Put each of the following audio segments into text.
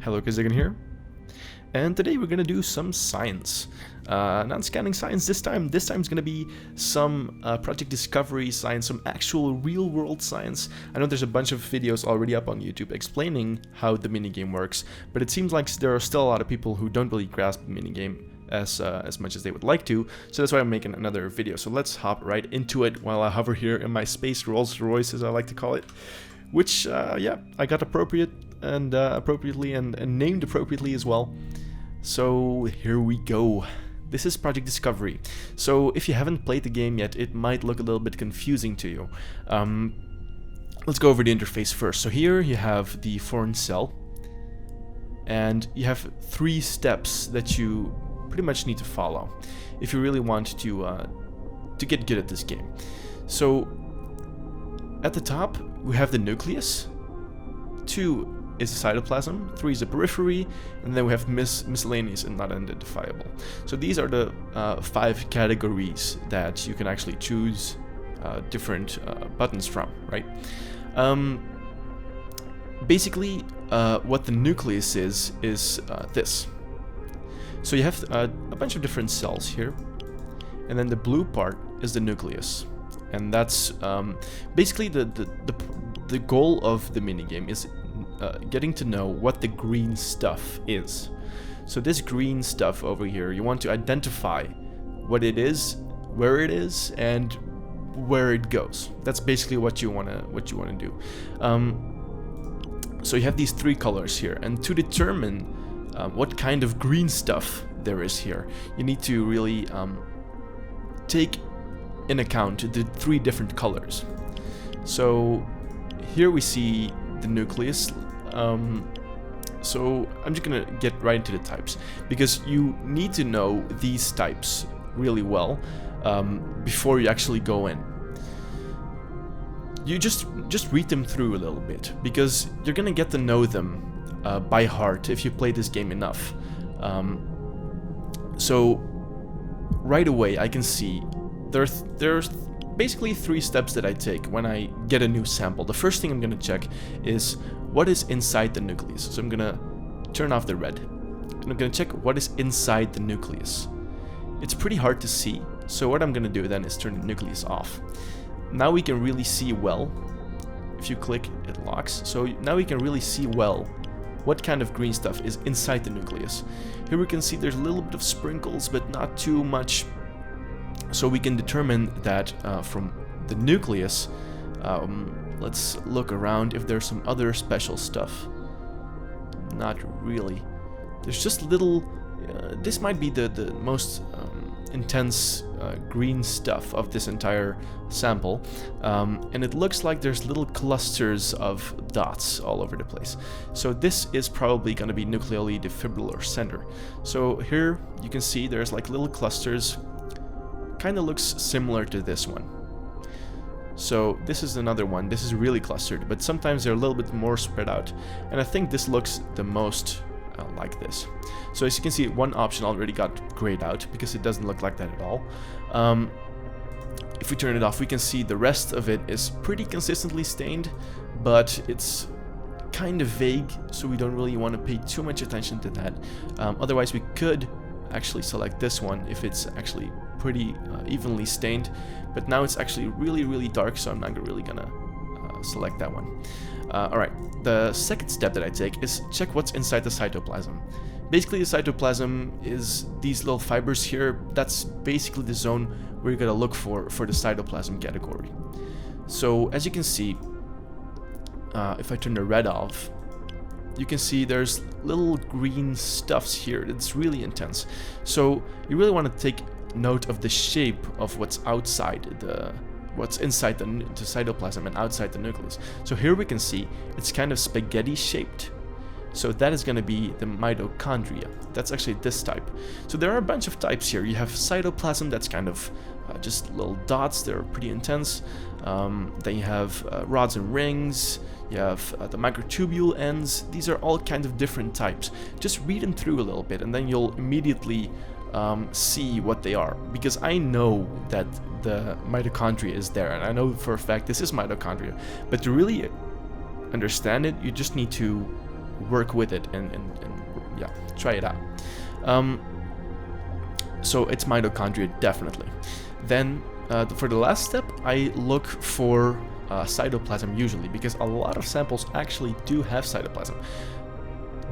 Hello, Kazagan here, and today we're gonna do some science. Not scanning science this time. This time is gonna be some project discovery science, some actual real-world science. I know there's a bunch of videos already up on YouTube explaining how the minigame works, but it seems like there are still a lot of people who don't really grasp the minigame as much as they would like to, so that's why I'm making another video. So let's hop right into it while I hover here in my space Rolls Royce, as I like to call it, which yeah, I got appropriately and named appropriately as well. So here we go. This is Project Discovery. So if you haven't played the game yet, it might look a little bit confusing to you. Let's go over the interface first. So here you have the foreign cell, and you have 3 steps that you pretty much need to follow if you really want to get good at this game. So at the top we have the nucleus, 2 is the cytoplasm, 3 is the periphery, and then we have miscellaneous and not identifiable. So these are the 5 categories that you can actually choose different buttons from, right? Basically, what the nucleus is this. So you have a bunch of different cells here, and then the blue part is the nucleus, and that's basically the goal of the minigame is getting to know what the green stuff is. So this green stuff over here, you want to identify what it is, where it is, and where it goes. That's basically what you wanna do. So you have these 3 colors here, and to determine what kind of green stuff there is here, you need to really take in account the 3 different colors. So here we see the nucleus. So I'm just gonna get right into the types, because you need to know these types really well before you actually go in. You just read them through a little bit, because you're gonna get to know them by heart if you play this game enough. So right away I can see there's basically 3 steps that I take when I get a new sample. The first thing I'm gonna check is what is inside the nucleus. So I'm gonna turn off the red, and I'm gonna check what is inside the nucleus. It's pretty hard to see, so what I'm gonna do then is turn the nucleus off. Now we can really see well. If you click, it locks. So now we can really see well what kind of green stuff is inside the nucleus. Here we can see there's a little bit of sprinkles, but not too much. So we can determine that from the nucleus. Let's look around if there's some other special stuff. Not really. There's just little... this might be the most intense green stuff of this entire sample. And it looks like there's little clusters of dots all over the place. So this is probably going to be nucleoli defibrillar center. So here you can see there's like little clusters. Kind of looks similar to this one. So this is another one. This is really clustered, but sometimes they're a little bit more spread out, and I think this looks the most like this. So as you can see, one option already got grayed out because it doesn't look like that at all. If we turn it off, we can see the rest of it is pretty consistently stained, but it's kind of vague, so we don't really want to pay too much attention to that. Otherwise we could actually select this one if it's actually pretty evenly stained, but now it's actually really dark, so I'm not really gonna select that one. Alright, the second step that I take is check what's inside the cytoplasm. Basically the cytoplasm is these little fibers here. That's basically the zone where you're gonna look for the cytoplasm category. So as you can see, if I turn the red off, you can see there's little green stuffs here. It's really intense. So you really want to take note of the shape of what's outside what's inside the cytoplasm and outside the nucleus. So here we can see it's kind of spaghetti shaped. So that is going to be the mitochondria. That's actually this type. So there are a bunch of types here. You have cytoplasm, that's kind of just little dots. They're pretty intense. Then you have rods and rings. You have the microtubule ends. These are all kind of different types. Just read them through a little bit, and then you'll immediately see what they are, because I know that the mitochondria is there, and I know for a fact this is mitochondria, but to really understand it, you just need to work with it and yeah, try it out. So it's mitochondria, definitely. Then for the last step, I look for cytoplasm usually, because a lot of samples actually do have cytoplasm.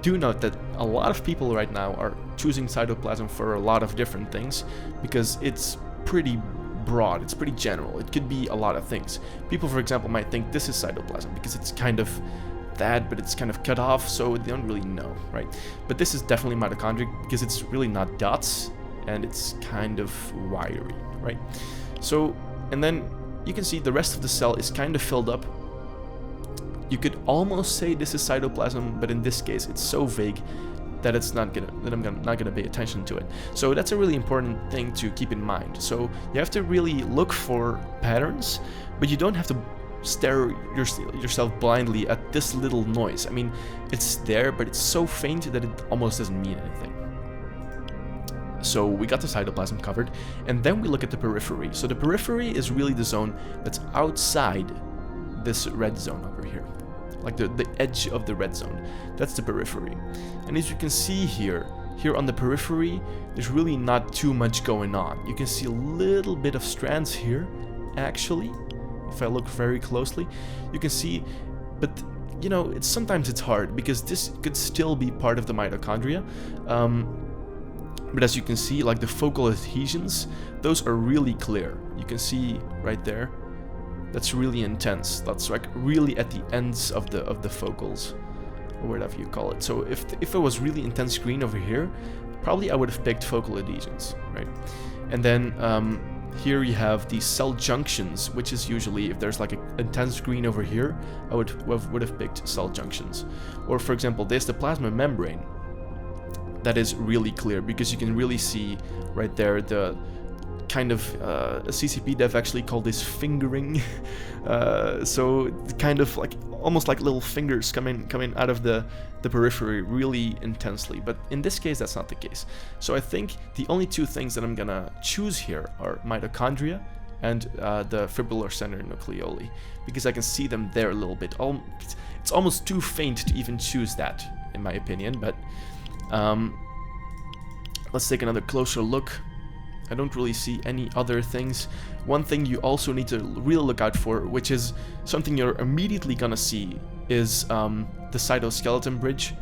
Do note that a lot of people right now are choosing cytoplasm for a lot of different things, because it's pretty broad, it's pretty general. It could be a lot of things. People, for example, might think this is cytoplasm because it's kind of that, but it's kind of cut off, so they don't really know, right? But this is definitely mitochondria because it's really not dots, and it's kind of wiry, right? So, and then you can see the rest of the cell is kind of filled up. You could almost say this is cytoplasm, but in this case it's so vague that I'm not gonna pay attention to it. So that's a really important thing to keep in mind. So you have to really look for patterns, but you don't have to stare yourself blindly at this little noise. I mean, it's there, but it's so faint that it almost doesn't mean anything. So we got the cytoplasm covered, and then we look at the periphery. So the periphery is really the zone that's outside this red zone over here, like the edge of the red zone. That's the periphery. And as you can see here on the periphery, there's really not too much going on. You can see a little bit of strands here, actually. If I look very closely, you can see, but you know, sometimes it's hard because this could still be part of the mitochondria. But as you can see, like the focal adhesions, those are really clear. You can see right there, that's really intense. That's like really at the ends of the focals, or whatever you call it. So if it was really intense green over here, probably I would have picked focal adhesions, right? And then here you have these cell junctions, which is usually, if there's like an intense green over here, I would have picked cell junctions. Or for example, there's the plasma membrane. That is really clear because you can really see right there the kind of a CCP dev actually called this fingering. So kind of like almost like little fingers coming out of the periphery really intensely. But in this case, that's not the case. So I think the only two things that I'm gonna choose here are mitochondria and the fibrillar center nucleoli, because I can see them there a little bit. It's almost too faint to even choose that, in my opinion, but let's take another closer look. I don't really see any other things. One thing you also need to really look out for, which is something you're immediately gonna see, is the cytoskeleton bridge.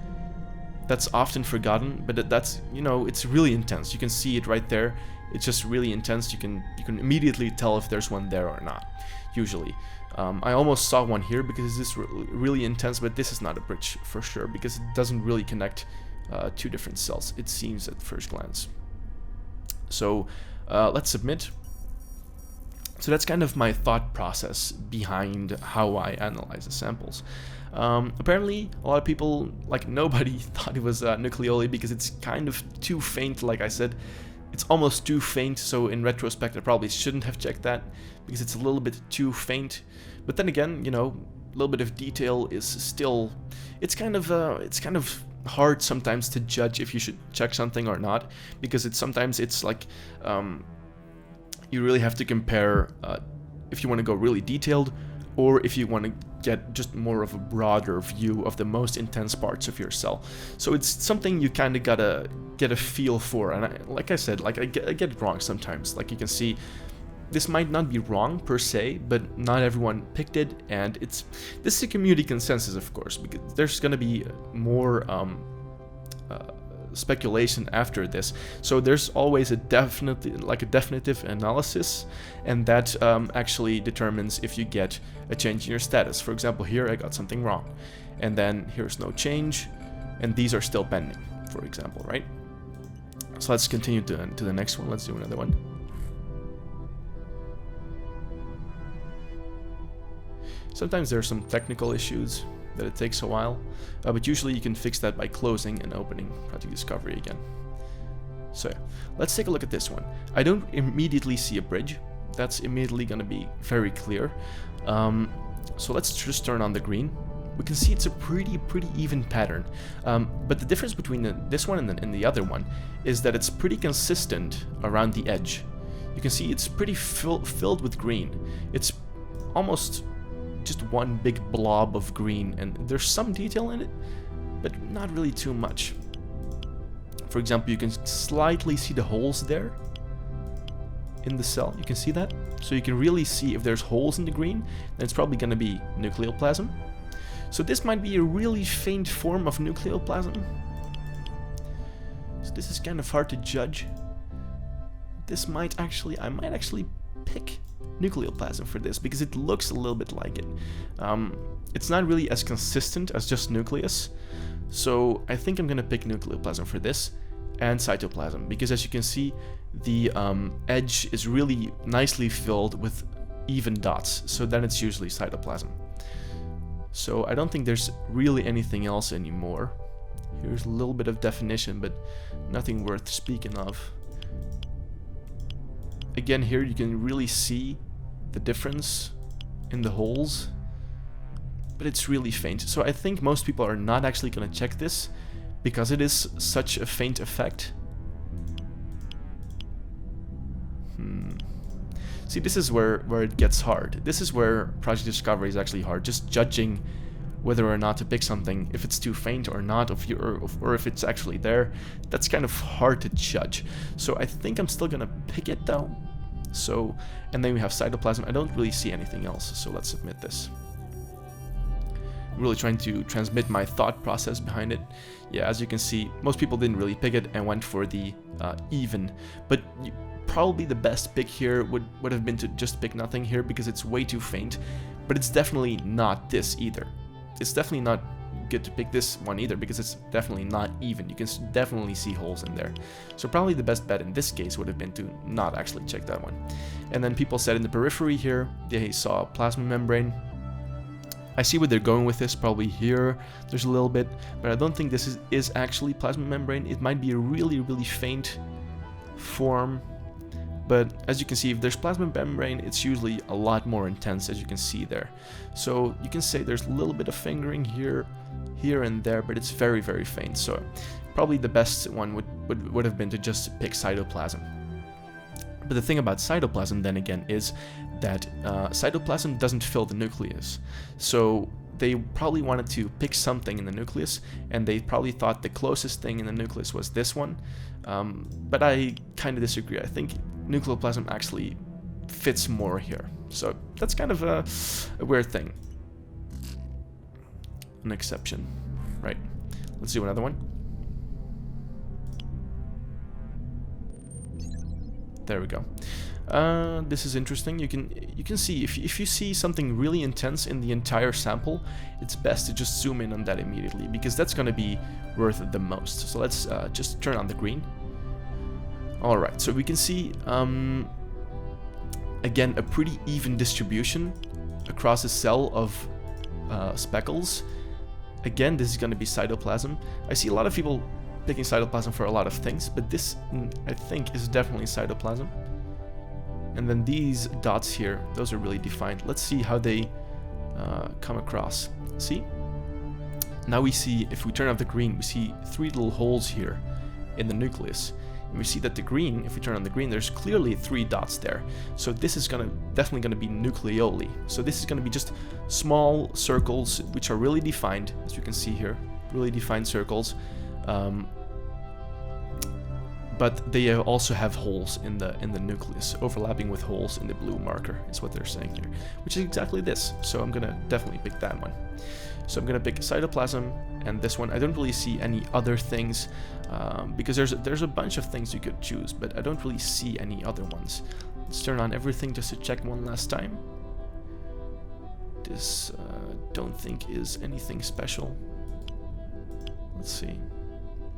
That's often forgotten, but that's, you know, it's really intense. You can see it right there. It's just really intense. You can immediately tell if there's one there or not, usually. I almost saw one here because it's really intense, but this is not a bridge for sure because it doesn't really connect two different cells, it seems at first glance. So let's submit. So that's kind of my thought process behind how I analyze the samples. Apparently a lot of people, like nobody, thought it was nucleoli because it's kind of too faint. Like I said, it's almost too faint, so in retrospect I probably shouldn't have checked that because it's a little bit too faint. But then again, you know, a little bit of detail is still, it's kind of hard sometimes to judge if you should check something or not, because sometimes it's like you really have to compare if you want to go really detailed or if you want to get just more of a broader view of the most intense parts of your cell. So it's something you kind of gotta get a feel for, and like I said, like I get it wrong sometimes. Like you can see, this might not be wrong per se, but not everyone picked it, and this is a community consensus, of course, because there's gonna be more speculation after this. So there's always a definitive analysis, and that actually determines if you get a change in your status. For example, here I got something wrong, and then here's no change, and these are still pending, for example, right? So let's continue to the next one. Let's do another one. Sometimes there are some technical issues that it takes a while, but usually you can fix that by closing and opening Project Discovery again. So let's take a look at this one. I don't immediately see a bridge. That's immediately going to be very clear. So let's just turn on the green. We can see it's a pretty even pattern, but the difference between this one and the other one is that it's pretty consistent around the edge. You can see it's pretty filled with green. It's almost just one big blob of green, and there's some detail in it, but not really too much. For example, you can slightly see the holes there in the cell. You can see that? So you can really see if there's holes in the green, then it's probably going to be nucleoplasm. So this might be a really faint form of nucleoplasm. So this is kind of hard to judge. This might actually, I might actually pick nucleoplasm for this because it looks a little bit like it. It's not really as consistent as just nucleus. So I think I'm going to pick nucleoplasm for this and cytoplasm, because as you can see, the edge is really nicely filled with even dots, so then it's usually cytoplasm. So I don't think there's really anything else anymore. Here's a little bit of definition, but nothing worth speaking of. Again, here you can really see the difference in the holes, but it's really faint. So I think most people are not actually going to check this because it is such a faint effect. See, this is where it gets hard. This is where project discovery is actually hard. Just judging whether or not to pick something, if it's too faint or not, or if it's actually there, that's kind of hard to judge. So I think I'm still gonna pick it though. So, and then we have cytoplasm. I don't really see anything else, so let's submit this. I'm really trying to transmit my thought process behind it. Yeah, as you can see, most people didn't really pick it and went for the even, but probably the best pick here would have been to just pick nothing here because it's way too faint, but it's definitely not this either. It's definitely not good to pick this one either because it's definitely not even. You can definitely see holes in there. So probably the best bet in this case would have been to not actually check that one. And then people said in the periphery here, they saw a plasma membrane. I see where they're going with this, probably here there's a little bit, but I don't think this is actually plasma membrane. It might be a really, really faint form. But as you can see, if there's plasma membrane, it's usually a lot more intense, as you can see there. So you can say there's a little bit of fingering here and there, but it's very, very faint. So probably the best one would have been to just pick cytoplasm. But the thing about cytoplasm then again is that cytoplasm doesn't fill the nucleus. So they probably wanted to pick something in the nucleus, and they probably thought the closest thing in the nucleus was this one. But I kind of disagree. I think nucleoplasm actually fits more here. So that's kind of a weird thing. An exception, right? Let's do another one. There we go. This is interesting. You can see if you see something really intense in the entire sample, it's best to just zoom in on that immediately because that's going to be worth it the most. So let's just turn on the green. All right, so we can see again a pretty even distribution across a cell of speckles. Again, this is going to be cytoplasm. I see a lot of people picking cytoplasm for a lot of things, but this I think is definitely cytoplasm. And then these dots here, those are really defined. Let's see how they come across. See? Now we see, if we turn off the green, we see 3 little holes here in the nucleus. And we see that the green, if we turn on the green, there's clearly 3 dots there. So this is definitely gonna be nucleoli. So this is gonna be just small circles, which are really defined, as you can see here, really defined circles. But they also have holes in the nucleus, overlapping with holes in the blue marker, is what they're saying here, which is exactly this. So I'm gonna definitely pick that one. So I'm gonna pick cytoplasm and this one. I don't really see any other things because there's a bunch of things you could choose, but I don't really see any other ones. Let's turn on everything just to check one last time. This don't think is anything special. Let's see.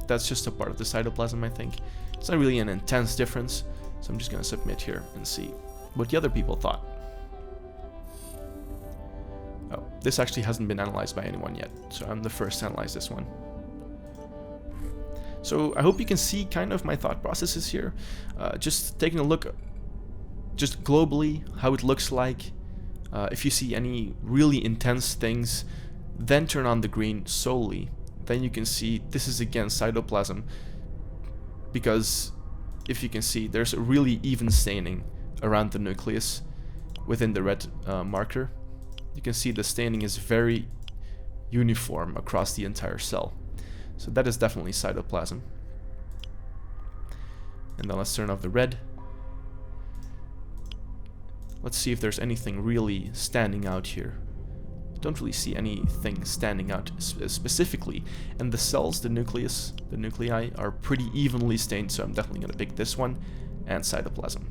That's just a part of the cytoplasm, I think. It's not really an intense difference, so I'm just gonna submit here and see what the other people thought. Oh, this actually hasn't been analyzed by anyone yet, so I'm the first to analyze this one. So I hope you can see kind of my thought processes here. Just taking a look, just globally, how it looks like. If you see any really intense things, then turn on the green solely. Then you can see this is again cytoplasm, because if you can see, there's a really even staining around the nucleus within the red marker. You can see the staining is very uniform across the entire cell. So that is definitely cytoplasm. And then let's turn off the red. Let's see if there's anything really standing out here. I don't really see anything standing out specifically. And the cells, the nucleus, the nuclei are pretty evenly stained, so I'm definitely going to pick this one and cytoplasm.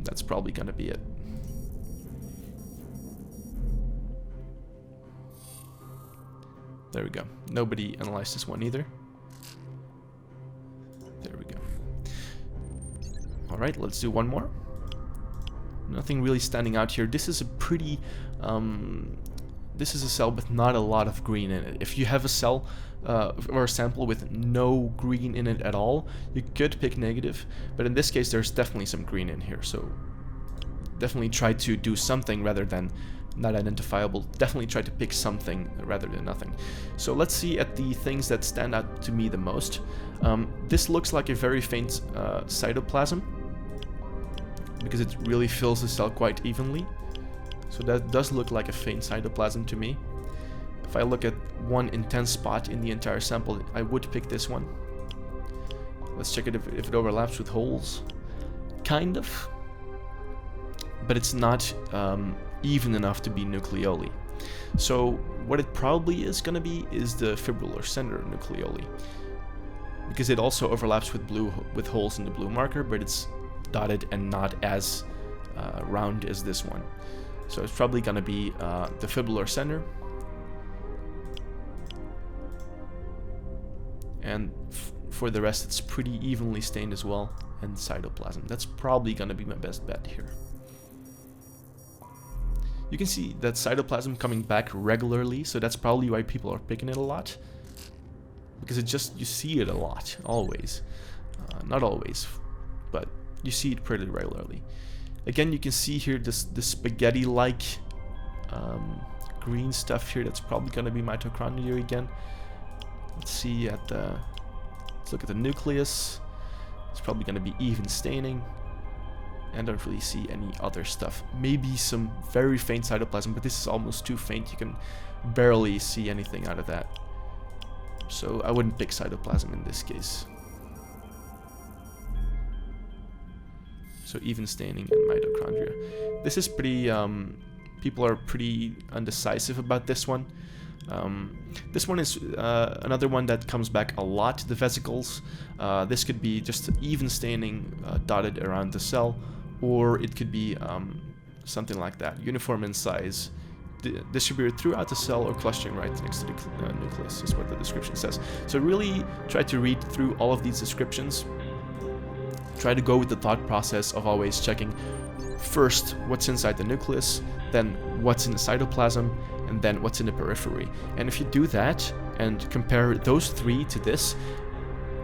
That's probably going to be it. There we go. Nobody analyzed this one either. There we go. Alright, let's do one more. Nothing really standing out here. This is a pretty... this is a cell with not a lot of green in it. If you have a cell or a sample with no green in it at all, you could pick negative. But in this case, there's definitely some green in here. So definitely try to do something rather than not identifiable. Definitely try to pick something rather than nothing. So let's see at the things that stand out to me the most. This looks like a very faint cytoplasm, because it really fills the cell quite evenly. So that does look like a faint cytoplasm to me. If I look at one intense spot in the entire sample, I would pick this one. Let's check it if it overlaps with holes. Kind of. But it's not even enough to be nucleoli. So what it probably is going to be is the fibrillar center nucleoli, because it also overlaps with holes in the blue marker, but it's dotted and not as round as this one. So it's probably going to be the fibrillar center. And for the rest, it's pretty evenly stained as well. And cytoplasm. That's probably going to be my best bet here. You can see that cytoplasm coming back regularly, so that's probably why people are picking it a lot. Because it just, you see it a lot, always. Not always, but you see it pretty regularly. Again, you can see here this spaghetti-like green stuff here. That's probably going to be mitochondria again. Let's see at the... Let's look at the nucleus. It's probably going to be even staining. And I don't really see any other stuff. Maybe some very faint cytoplasm, but this is almost too faint. You can barely see anything out of that. So I wouldn't pick cytoplasm in this case. So even staining and mitochondria. This is pretty, people are pretty undecisive about this one. This one is another one that comes back a lot, the vesicles. This could be just even staining dotted around the cell, or it could be something like that, uniform in size, distributed throughout the cell or clustering right next to the nucleus, is what the description says. So really try to read through all of these descriptions. Try to go with the thought process of always checking first what's inside the nucleus, then what's in the cytoplasm, and then what's in the periphery. And if you do that and compare those three to this,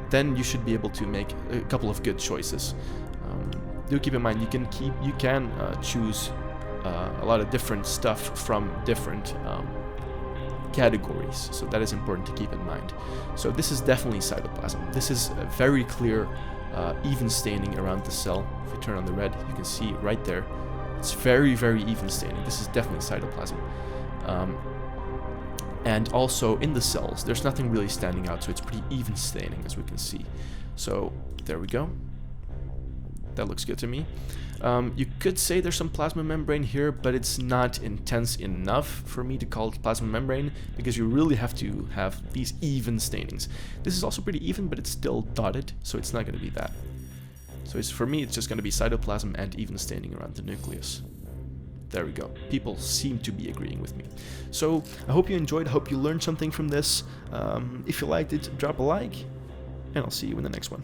then you should be able to make a couple of good choices. Do keep in mind you can choose a lot of different stuff from different categories, so that is important to keep in mind. So this is definitely cytoplasm. This is a very clear even staining around the cell. If you turn on the red, you can see right there. It's very, very even staining. This is definitely cytoplasm. And also in the cells, there's nothing really standing out, so it's pretty even staining, as we can see. So there we go. That looks good to me. You could say there's some plasma membrane here, but it's not intense enough for me to call it plasma membrane, because you really have to have these even stainings. This is also pretty even, but it's still dotted, so it's not going to be that. So for me, it's just going to be cytoplasm and even staining around the nucleus. There we go. People seem to be agreeing with me. So I hope you enjoyed. I hope you learned something from this. If you liked it, drop a like, and I'll see you in the next one.